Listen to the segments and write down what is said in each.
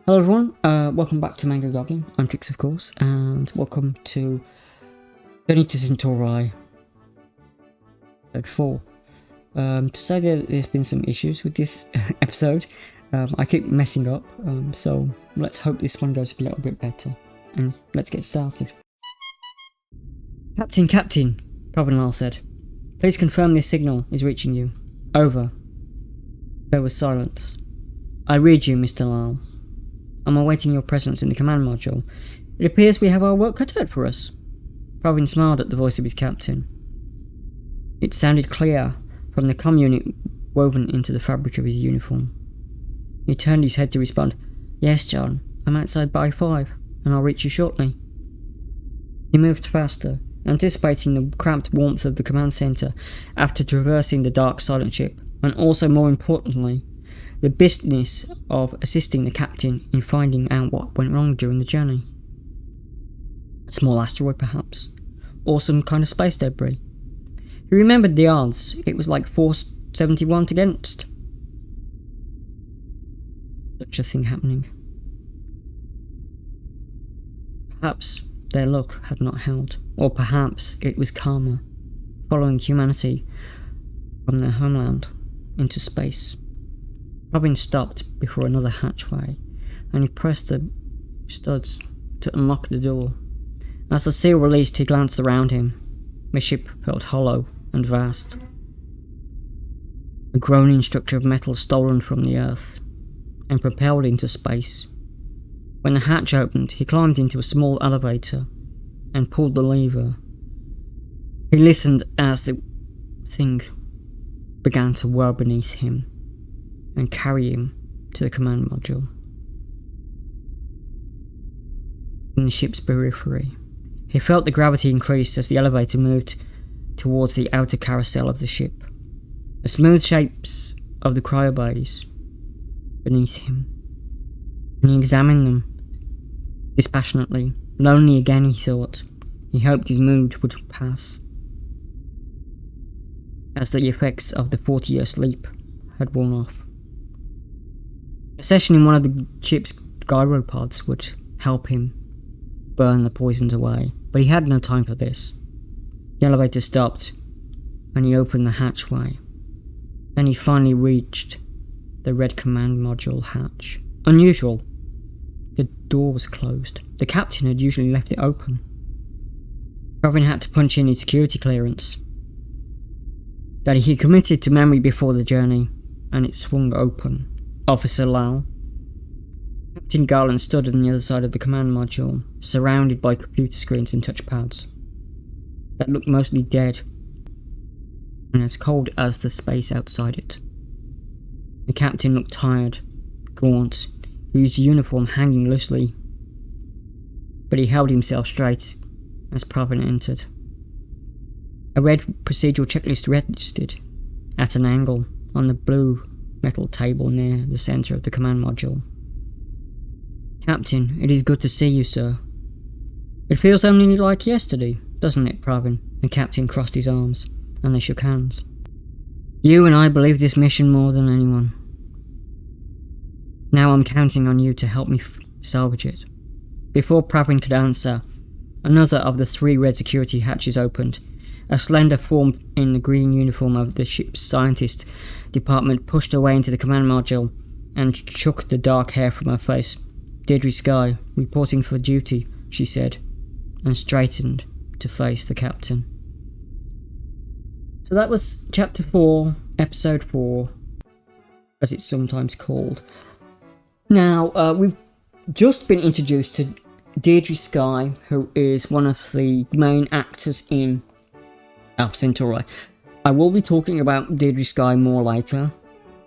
Hello everyone, welcome back to Mango Goblin. I'm Trix of course, and welcome to To Centauri episode 4. To say that there's been some issues with this episode, I keep messing up, so let's hope this one goes a little bit better, and let's get started. Captain, Pravin said. Please confirm this signal is reaching you. Over. There was silence. I read you, Mr. Lyle. I'm awaiting your presence in the command module. It appears we have our work cut out for us. Pravin smiled at the voice of his captain. It sounded clear from the comm unit woven into the fabric of his uniform. He turned his head to respond. Yes, John, I'm outside by 5, and I'll reach you shortly. He moved faster, anticipating the cramped warmth of the command center after traversing the dark silent ship, and also more importantly, the business of assisting the captain in finding out what went wrong during the journey. A small asteroid perhaps, or some kind of space debris. He remembered the odds, it was like 471 against such a thing happening. Perhaps their luck had not held, or perhaps it was karma, following humanity from their homeland into space. Pravin stopped before another hatchway, and he pressed the studs to unlock the door. As the seal released, he glanced around him. The ship felt hollow and vast. A groaning structure of metal stolen from the earth, and propelled into space. When the hatch opened, he climbed into a small elevator, and pulled the lever. He listened as the thing began to whirl beneath him, and carry him to the command module. In the ship's periphery, he felt the gravity increase as the elevator moved towards the outer carousel of the ship. The smooth shapes of the cryobays beneath him, and he examined them dispassionately. Lonely again, he thought. He hoped his mood would pass, as the effects of the 40-year sleep had worn off. A session in one of the ship's gyropods would help him burn the poisons away, but he had no time for this. The elevator stopped, and he opened the hatchway. Then he finally reached the red command module hatch. Unusual. The door was closed. The captain had usually left it open. Pravin had to punch in his security clearance that he committed to memory before the journey, and it swung open. Officer Lau. Captain Garland stood on the other side of the command module, surrounded by computer screens and touchpads that looked mostly dead and as cold as the space outside it. The captain looked tired, gaunt, his uniform hanging loosely, but he held himself straight as Pravin entered. A red procedural checklist registered at an angle on the blue metal table near the center of the command module. Captain, it is good to see you, sir. It feels only like yesterday, doesn't it, Pravin? The captain crossed his arms, and they shook hands. You and I believe this mission more than anyone. Now I'm counting on you to help me salvage it. Before Pravin could answer, another of the 3 red security hatches opened. A slender form in the green uniform of the ship's scientist department pushed away into the command module and shook the dark hair from her face. Derdrie Skye, reporting for duty, she said, and straightened to face the captain. So that was Chapter 4, Episode 4, as it's sometimes called. Now, we've just been introduced to Derdrie Skye, who is one of the main actors in To Centauri. I will be talking about Derdrie Skye more later.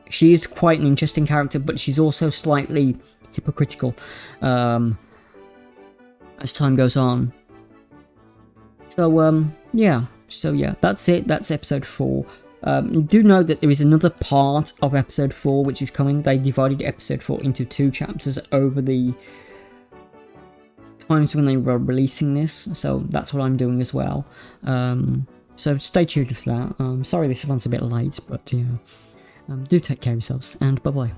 She is quite an interesting character, but she's also slightly hypocritical as time goes on. So yeah, that's it. That's episode 4. Do know that there is another part of episode 4 which is coming. They divided episode 4 into 2 chapters over the times when they were releasing this, so that's what I'm doing as well. So stay tuned for that. Sorry this one's a bit late, but yeah. Do take care of yourselves, and bye bye.